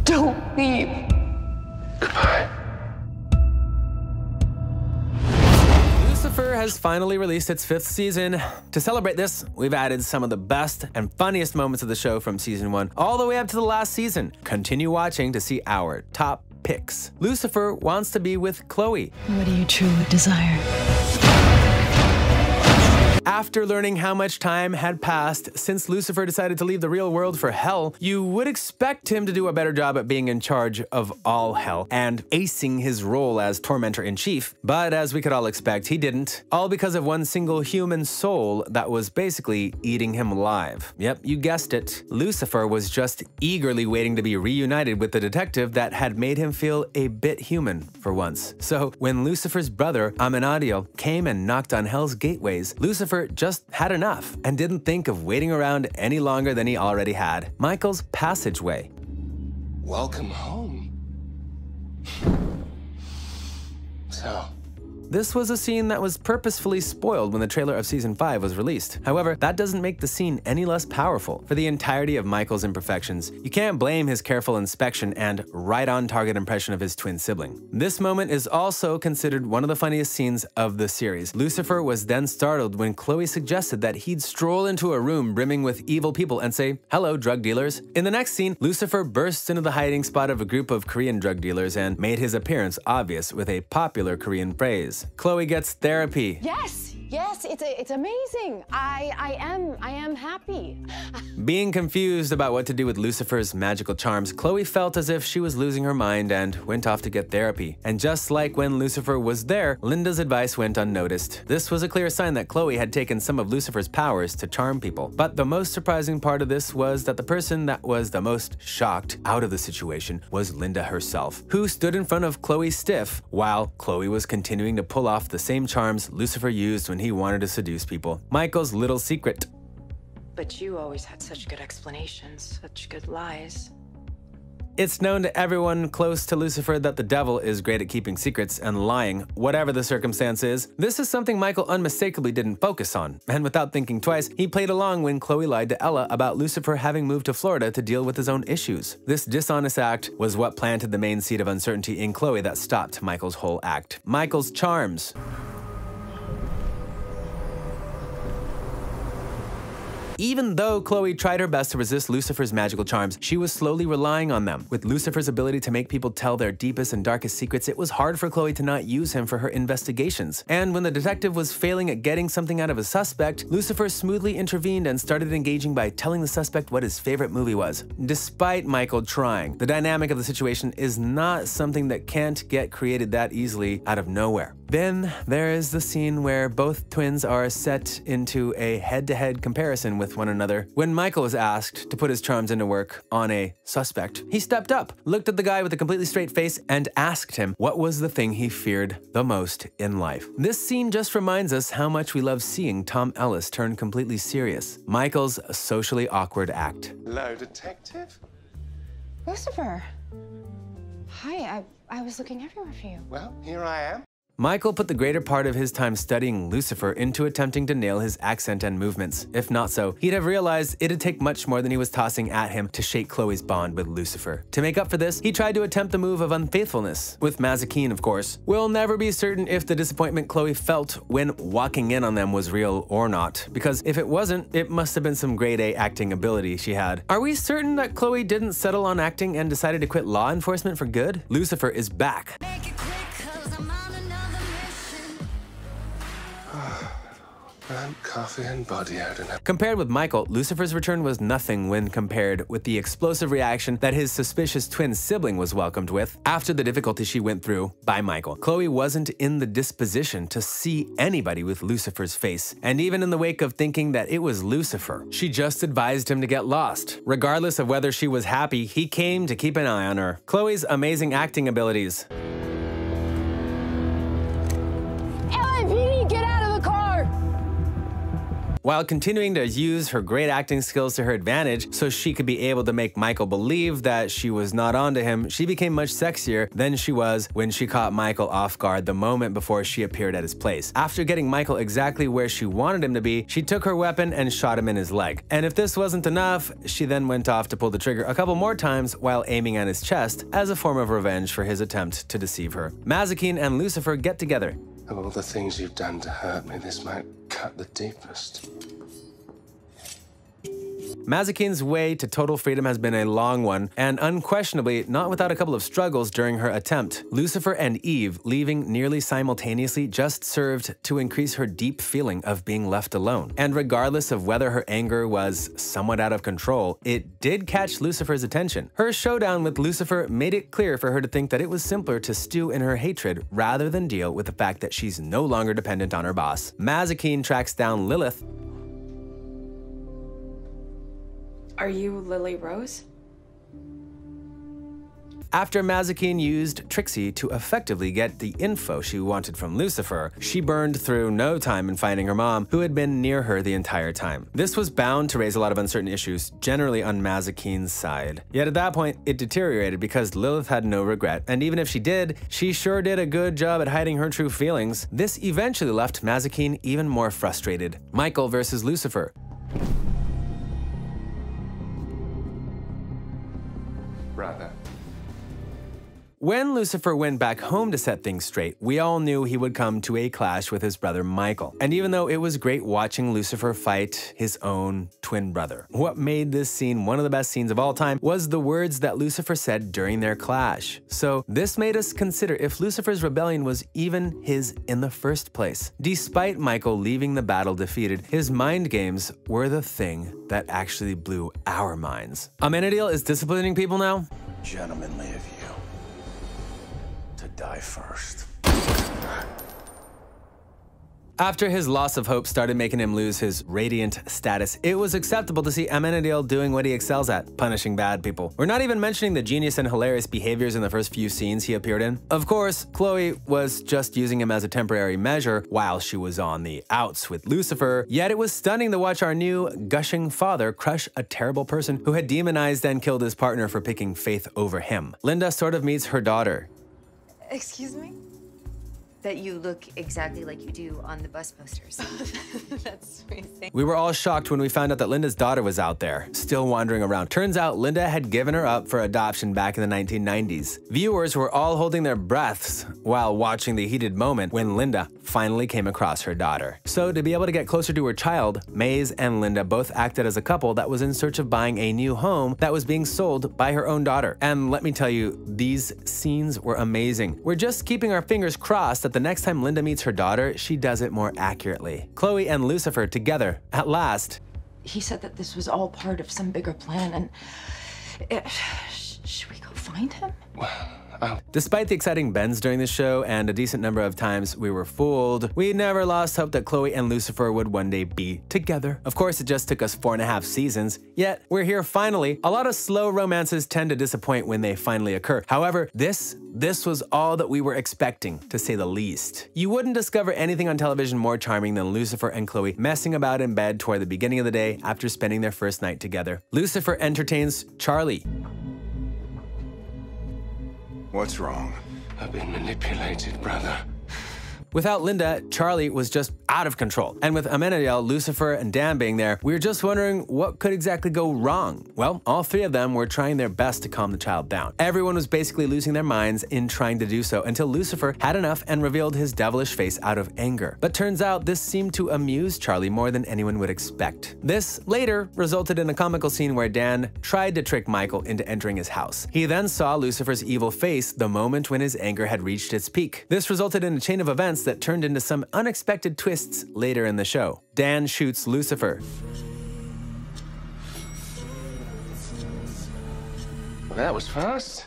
Don't leave. Goodbye. Lucifer has finally released its 5th season. To celebrate this, we've added some of the best and funniest moments of the show from season 1 all the way up to the last season. Continue watching to see our top picks. Lucifer wants to be with Chloe. What do you truly desire? After learning how much time had passed since Lucifer decided to leave the real world for hell, you would expect him to do a better job at being in charge of all hell and acing his role as tormentor-in-chief. But as we could all expect, he didn't. All because of one single human soul that was basically eating him alive. Yep, you guessed it. Lucifer was just eagerly waiting to be reunited with the detective that had made him feel a bit human for once. So when Lucifer's brother, Amenadiel, came and knocked on hell's gateways, Lucifer just had enough and didn't think of waiting around any longer than he already had. Michael's passageway. Welcome home. So, This was a scene that was purposefully spoiled when the trailer of season 5 was released. However, that doesn't make the scene any less powerful. For the entirety of Michael's imperfections, you can't blame his careful inspection and right-on-target impression of his twin sibling. This moment is also considered one of the funniest scenes of the series. Lucifer was then startled when Chloe suggested that he'd stroll into a room brimming with evil people and say, "Hello, drug dealers." In the next scene, Lucifer bursts into the hiding spot of a group of Korean drug dealers and made his appearance obvious with a popular Korean phrase. Chloe gets therapy. Yes, it's amazing. I am happy. Being confused about what to do with Lucifer's magical charms, Chloe felt as if she was losing her mind and went off to get therapy. And just like when Lucifer was there, Linda's advice went unnoticed. This was a clear sign that Chloe had taken some of Lucifer's powers to charm people. But the most surprising part of this was that the person that was the most shocked out of the situation was Linda herself, who stood in front of Chloe stiff while Chloe was continuing to pull off the same charms Lucifer used when he wanted to seduce people. Michael's little secret. But you always had such good explanations, such good lies. It's known to everyone close to Lucifer that the devil is great at keeping secrets and lying, whatever the circumstance is. This is something Michael unmistakably didn't focus on, and without thinking twice, he played along when Chloe lied to Ella about Lucifer having moved to Florida to deal with his own issues. This dishonest act was what planted the main seed of uncertainty in Chloe that stopped Michael's whole act. Michael's charms. Even though Chloe tried her best to resist Lucifer's magical charms, she was slowly relying on them. With Lucifer's ability to make people tell their deepest and darkest secrets, it was hard for Chloe to not use him for her investigations. And when the detective was failing at getting something out of a suspect, Lucifer smoothly intervened and started engaging by telling the suspect what his favorite movie was. Despite Michael trying, the dynamic of the situation is not something that can't get created that easily out of nowhere. Then there is the scene where both twins are set into a head-to-head comparison with one another. When Michael was asked to put his charms into work on a suspect, he stepped up, looked at the guy with a completely straight face, and asked him what was the thing he feared the most in life. This scene just reminds us how much we love seeing Tom Ellis turn completely serious. Michael's socially awkward act. Hello, detective. Lucifer. Hi, I was looking everywhere for you. Well, here I am. Michael put the greater part of his time studying Lucifer into attempting to nail his accent and movements. If not so, he'd have realized it'd take much more than he was tossing at him to shake Chloe's bond with Lucifer. To make up for this, he tried to attempt the move of unfaithfulness, with Mazikeen, of course. We'll never be certain if the disappointment Chloe felt when walking in on them was real or not, because if it wasn't, it must have been some grade A acting ability she had. Are we certain that Chloe didn't settle on acting and decided to quit law enforcement for good? Lucifer is back. Brandt, coffee, and body odor. Compared with Michael, Lucifer's return was nothing when compared with the explosive reaction that his suspicious twin sibling was welcomed with. After the difficulty she went through by Michael, Chloe wasn't in the disposition to see anybody with Lucifer's face, and even in the wake of thinking that it was Lucifer, she just advised him to get lost. Regardless of whether she was happy, he came to keep an eye on her. Chloe's amazing acting abilities. while continuing to use her great acting skills to her advantage so she could be able to make Michael believe that she was not onto him. She became much sexier than she was when she caught Michael off guard the moment before she appeared at his place. After getting Michael exactly where she wanted him to be, she took her weapon and shot him in his leg. And if this wasn't enough, she then went off to pull the trigger a couple more times while aiming at his chest as a form of revenge for his attempt to deceive her. Mazikeen and Lucifer get together. Of all the things you've done to hurt me, this might cut the deepest. Mazikeen's way to total freedom has been a long one, and unquestionably not without a couple of struggles during her attempt. Lucifer and Eve leaving nearly simultaneously just served to increase her deep feeling of being left alone. And regardless of whether her anger was somewhat out of control, it did catch Lucifer's attention. Her showdown with Lucifer made it clear for her to think that it was simpler to stew in her hatred rather than deal with the fact that she's no longer dependent on her boss. Mazikeen tracks down Lilith. Are you Lily Rose? After Mazikeen used Trixie to effectively get the info she wanted from Lucifer, she burned through no time in finding her mom, who had been near her the entire time. This was bound to raise a lot of uncertain issues, generally on Mazikeen's side. Yet at that point, it deteriorated because Lilith had no regret, and even if she did, she sure did a good job at hiding her true feelings. This eventually left Mazikeen even more frustrated. Michael versus Lucifer. Brother. When Lucifer went back home to set things straight, we all knew he would come to a clash with his brother Michael. And even though it was great watching Lucifer fight his own twin brother, what made this scene one of the best scenes of all time was the words that Lucifer said during their clash. So this made us consider if Lucifer's rebellion was even his in the first place. Despite Michael leaving the battle defeated, his mind games were the thing that actually blew our minds. Amenadiel is disciplining people now? Gentlemanly of you to die first. After his loss of hope started making him lose his radiant status, it was acceptable to see Amenadiel doing what he excels at, punishing bad people. We're not even mentioning the genius and hilarious behaviors in the first few scenes he appeared in. Of course, Chloe was just using him as a temporary measure while she was on the outs with Lucifer, yet it was stunning to watch our new gushing father crush a terrible person who had demonized and killed his partner for picking faith over him. Linda sort of meets her daughter. Excuse me? That you look exactly like you do on the bus posters. That's amazing. We were all shocked when we found out that Linda's daughter was out there, still wandering around. Turns out Linda had given her up for adoption back in the 1990s. Viewers were all holding their breaths while watching the heated moment when Linda finally came across her daughter. So to be able to get closer to her child, Maze and Linda both acted as a couple that was in search of buying a new home that was being sold by her own daughter. And let me tell you, these scenes were amazing. We're just keeping our fingers crossed that the next time Linda meets her daughter, she does it more accurately. Chloe and Lucifer together, at last. He said that this was all part of some bigger plan, and should we go find him? Despite the exciting bends during the show and a decent number of times we were fooled, we never lost hope that Chloe and Lucifer would one day be together. Of course, it just took us 4.5 seasons, yet we're here finally. A lot of slow romances tend to disappoint when they finally occur. However, this was all that we were expecting, to say the least. You wouldn't discover anything on television more charming than Lucifer and Chloe messing about in bed toward the beginning of the day after spending their first night together. Lucifer entertains Charlie. What's wrong? I've been manipulated, brother. Without Linda, Charlie was just out of control. And with Amenadiel, Lucifer, and Dan being there, we were just wondering what could exactly go wrong. Well, all three of them were trying their best to calm the child down. Everyone was basically losing their minds in trying to do so until Lucifer had enough and revealed his devilish face out of anger. But turns out this seemed to amuse Charlie more than anyone would expect. This later resulted in a comical scene where Dan tried to trick Michael into entering his house. He then saw Lucifer's evil face the moment when his anger had reached its peak. This resulted in a chain of events that turned into some unexpected twists later in the show. Dan shoots Lucifer. Well, that was fast.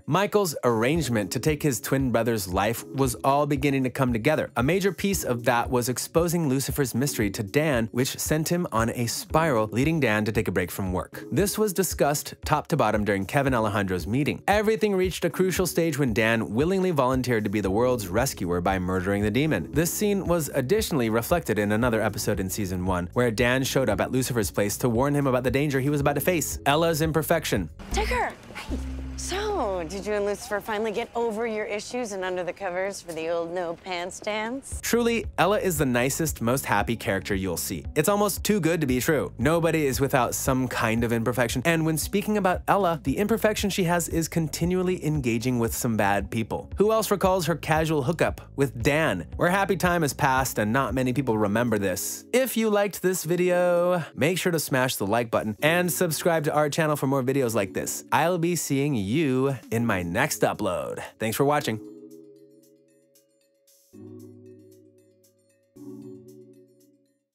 Michael's arrangement to take his twin brother's life was all beginning to come together. A major piece of that was exposing Lucifer's mystery to Dan, which sent him on a spiral, leading Dan to take a break from work. This was discussed top to bottom during Kevin Alejandro's meeting. Everything reached a crucial stage when Dan willingly volunteered to be the world's rescuer by murdering the demon. This scene was additionally reflected in another episode in season 1, where Dan showed up at Lucifer's place to warn him about the danger he was about to face. Ella's imperfection. Take her! So, did you and Lucifer finally get over your issues and under the covers for the old no pants dance? Truly, Ella is the nicest, most happy character you'll see. It's almost too good to be true. Nobody is without some kind of imperfection, and when speaking about Ella, the imperfection she has is continually engaging with some bad people. Who else recalls her casual hookup with Dan? Where happy time has passed and not many people remember this. If you liked this video, make sure to smash the like button and subscribe to our channel for more videos like this. I'll be seeing you in my next upload. Thanks for watching.